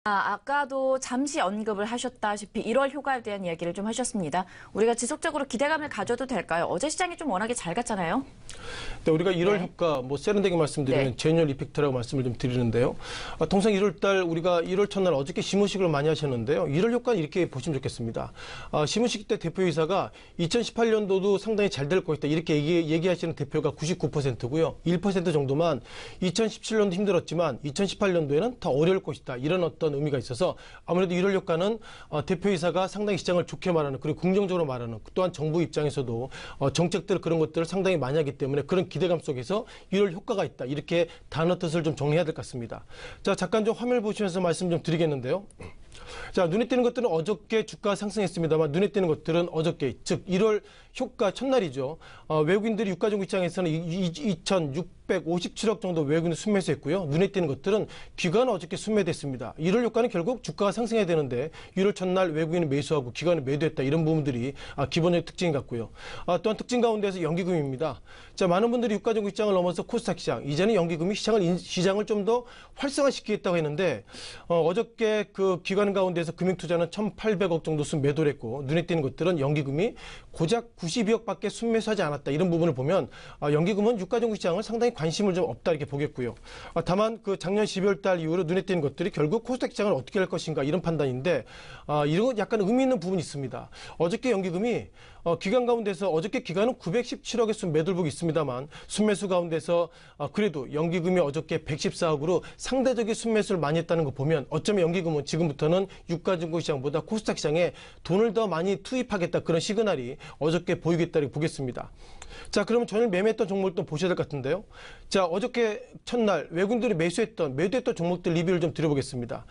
아까도 잠시 언급을 하셨다시피 1월 효과에 대한 이야기를 좀 하셨습니다. 우리가 지속적으로 기대감을 가져도 될까요? 어제 시장이 좀 워낙에 잘 갔잖아요. 네, 우리가 1월 효과, 세련되게 말씀드리면 제뉴얼 이펙트라고 말씀을 좀 드리는데요. 통상 1월 달, 우리가 1월 첫날 어저께 시무식을 많이 하셨는데요. 1월 효과는 이렇게 보시면 좋겠습니다. 시무식 때 대표이사가 2018년도도 상당히 잘 될 것이다. 이렇게 얘기하시는 대표가 99%고요. 1% 정도만 2017년도 힘들었지만 2018년도에는 더 어려울 것이다. 이런 어떤 의미가 있어서 아무래도 1월 효과는 대표이사가 상당히 시장을 좋게 말하는, 그리고 긍정적으로 말하는, 또한 정부 입장에서도 정책들 그런 것들을 상당히 많이 하기 때문에 그런 기대감 속에서 1월 효과가 있다. 이렇게 단어 뜻을 좀 정리해야 될 것 같습니다. 자, 잠깐 좀 화면을 보시면서 말씀 좀 드리겠는데요. 자, 눈에 띄는 것들은 어저께 주가 상승했습니다만 눈에 띄는 것들은 어저께, 즉 1월 효과 첫날이죠. 외국인들이 유가정국 입장에서는 2,657억 정도 외국인을 순매수했고요. 눈에 띄는 것들은 기관은 어저께 순매됐습니다. 1월 효과는 결국 주가가 상승해야 되는데 1월 첫날 외국인은 매수하고 기관은 매도했다. 이런 부분들이 기본적인 특징 같고요. 또한 특징 가운데서 연기금입니다. 자, 많은 분들이 유가정국 시장을 넘어서 코스닥 시장, 이제는 연기금이 시장을 좀 더 활성화시키겠다고 했는데 어저께 그 기관 가운데서 금융투자는 1,800억 정도 순매도를 했고 눈에 띄는 것들은 연기금이 고작 92억밖에 순매수하지 않았다. 이런 부분을 보면 연기금은 유가정국 시장을 상당히 관심을 좀 없다 이렇게 보겠고요. 다만 그 작년 12월 달 이후로 눈에 띄는 것들이 결국 코스닥 시장을 어떻게 할 것인가 이런 판단인데 이런 약간 의미 있는 부분이 있습니다. 어저께 연기금이 기관 가운데서 어저께 기관은 917억의 순매도를 보고 있습니다만 순매수 가운데서 그래도 연기금이 어저께 114억으로 상대적인 순매수를 많이 했다는 거 보면 어쩌면 연기금은 지금부터는 유가증권 시장보다 코스닥 시장에 돈을 더 많이 투입하겠다 그런 시그널이 어저께 보이겠다고 보겠습니다. 자, 그러면 전일 매매했던 종목을 또 보셔야 될 것 같은데요. 자, 어저께 첫날 외국인들이 매도했던 종목들 리뷰를 좀 드려보겠습니다.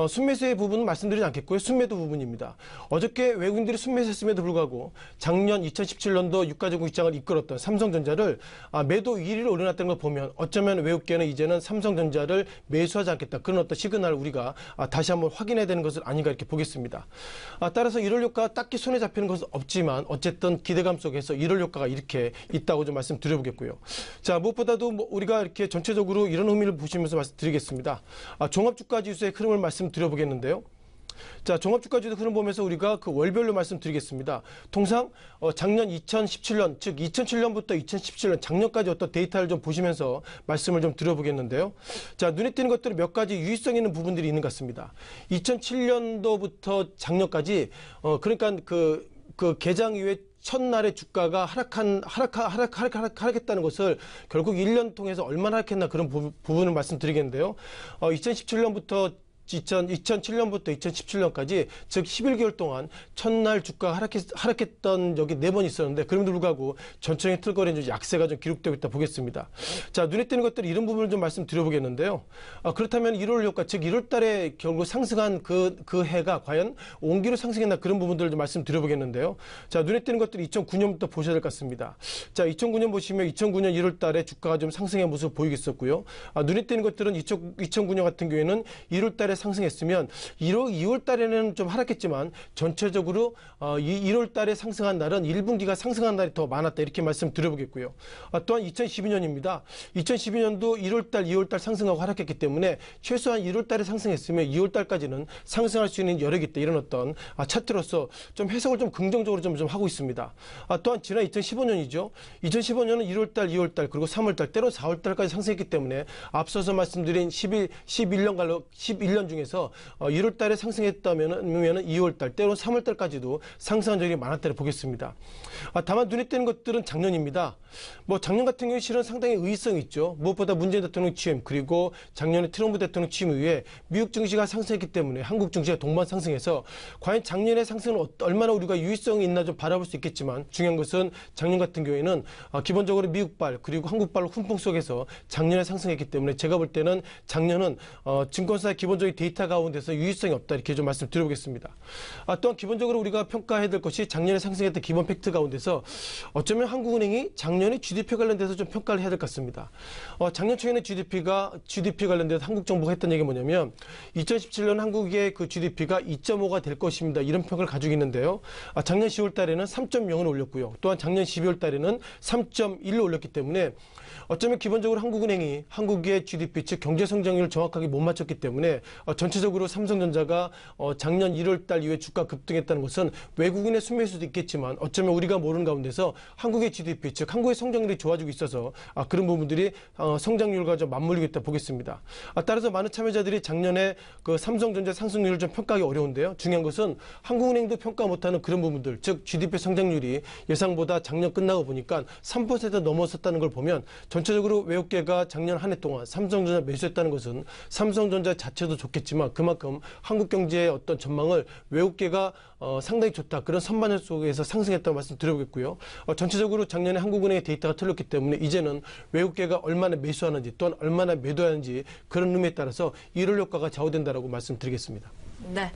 순매수의 부분은 말씀드리지 않겠고요. 순매도 부분입니다. 어저께 외국인들이 순매수했음에도 불구하고 작년 2017년도 유가정국 시장을 이끌었던 삼성전자를 매도 1위를 올려놨다는 걸 보면 어쩌면 외국계는 이제는 삼성전자를 매수하지 않겠다. 그런 어떤 시그널을 우리가 다시 한번 확인해야 되는 것은 아닌가 이렇게 보겠습니다. 따라서 1월 효과가 딱히 손에 잡히는 것은 없지만 어쨌든 기대감 속에서 1월 효과가 이렇게 있다고 좀 말씀드려보겠고요. 자, 무엇보다도 우리가 이렇게 전체적으로 이런 의미를 보시면서 말씀드리겠습니다. 종합주가지수의 흐름을 말씀드려보겠는데요. 자, 종합주가지수 흐름 보면서 우리가 그 월별로 말씀드리겠습니다. 통상 작년 2017년, 즉 2007년부터 2017년 작년까지 어떤 데이터를 좀 보시면서 말씀을 좀 드려보겠는데요. 자, 눈에 띄는 것들은 몇 가지 유의성 있는 부분들이 있는 것 같습니다. 2007년도부터 작년까지 그러니까 그 개장 이후에 첫날에 주가가 하락했다는 것을 결국 1년 통해서 얼마나 하락했나 그런 부분을 말씀드리겠는데요. 2017년부터 2007년부터 2017년까지 즉 11개월 동안 첫날 주가가 하락했던 적이 4번 있었는데 그럼에도 불구하고 전체적인 틀거리는 약세가 좀 기록되고 있다 보겠습니다. 자, 눈에 띄는 것들 이런 부분을 좀 말씀드려보겠는데요. 그렇다면 1월 효과 즉 1월 달에 결국 상승한 그 해가 과연 온기로 상승했나 그런 부분들을 좀 말씀드려보겠는데요. 자, 눈에 띄는 것들이 2009년부터 보셔야 될 것 같습니다. 자, 2009년 보시면 2009년 1월 달에 주가가 좀 상승의 모습을 보이겠었고요. 눈에 띄는 것들은 2009년 같은 경우에는 1월 달에 상승했으면 2월 달에는 좀 하락했지만 전체적으로 1월 달에 상승한 날은 1분기가 상승한 날이 더 많았다 이렇게 말씀드려보겠고요. 또한 2012년입니다. 2012년도 1월 달, 2월 달 상승하고 하락했기 때문에 최소한 1월 달에 상승했으면 2월 달까지는 상승할 수 있는 여력이 있다 이런 어떤 차트로서 좀 해석을 좀 긍정적으로 좀 하고 있습니다. 또한 지난 2015년이죠. 2015년은 1월 달, 2월 달 그리고 3월 달 때로 4월 달까지 상승했기 때문에 앞서서 말씀드린 11년 중에서 1월 달에 상승했다면 2월 달, 때로 3월 달까지도 상승한 적이 많았다고 보겠습니다. 다만 눈에 띄는 것들은 작년입니다. 작년 같은 경우에 실은 상당히 의의성이 있죠. 무엇보다 문재인 대통령 취임 그리고 작년에 트럼프 대통령 취임 이후에 미국 증시가 상승했기 때문에 한국 증시가 동반 상승해서 과연 작년의 상승은 얼마나 우리가 유의성이 있나 좀 바라볼 수 있겠지만 중요한 것은 작년 같은 경우에는 기본적으로 미국발 그리고 한국발 훈풍 속에서 작년에 상승했기 때문에 제가 볼 때는 작년은 증권사의 기본적인 데이터 가운데서 유의성이 없다 이렇게 좀 말씀드려보겠습니다. 또한 기본적으로 우리가 평가해야 될 것이 작년에 상승했던 기본 팩트 가운데서 어쩌면 한국은행이 작년에 GDP 관련돼서 좀 평가를 해야 될 것 같습니다. 작년 초에는 GDP 관련돼서 한국 정부가 했던 얘기가 뭐냐면 2017년 한국의 그 GDP가 2.5가 될 것입니다. 이런 평가를 가지고 있는데요. 작년 10월 달에는 3.0을 올렸고요. 또한 작년 12월 달에는 3.1을 올렸기 때문에 어쩌면 기본적으로 한국은행이 한국의 GDP 즉 경제 성장률을 정확하게 못 맞췄기 때문에 전체적으로 삼성전자가 작년 1월 달 이후에 주가 급등했다는 것은 외국인의 수매일 수도 있겠지만 어쩌면 우리가 모르는 가운데서 한국의 GDP, 즉 한국의 성장률이 좋아지고 있어서 그런 부분들이 성장률과 좀 맞물리고 있다 보겠습니다. 따라서 많은 참여자들이 작년에 그 삼성전자 상승률을 좀 평가하기 어려운데요. 중요한 것은 한국은행도 평가 못하는 그런 부분들, 즉 GDP 성장률이 예상보다 작년 끝나고 보니까 3% 넘어섰다는 걸 보면 전체적으로 외국계가 작년 한 해 동안 삼성전자 매수했다는 것은 삼성전자 자체도 좋겠지만 그만큼 한국 경제의 어떤 전망을 외국계가 상당히 좋다. 그런 선반영 속에서 상승했다고 말씀드려보겠고요. 전체적으로 작년에 한국은행의 데이터가 틀렸기 때문에 이제는 외국계가 얼마나 매수하는지 또한 얼마나 매도하는지 그런 의미에 따라서 1월 효과가 좌우된다라고 말씀드리겠습니다. 네.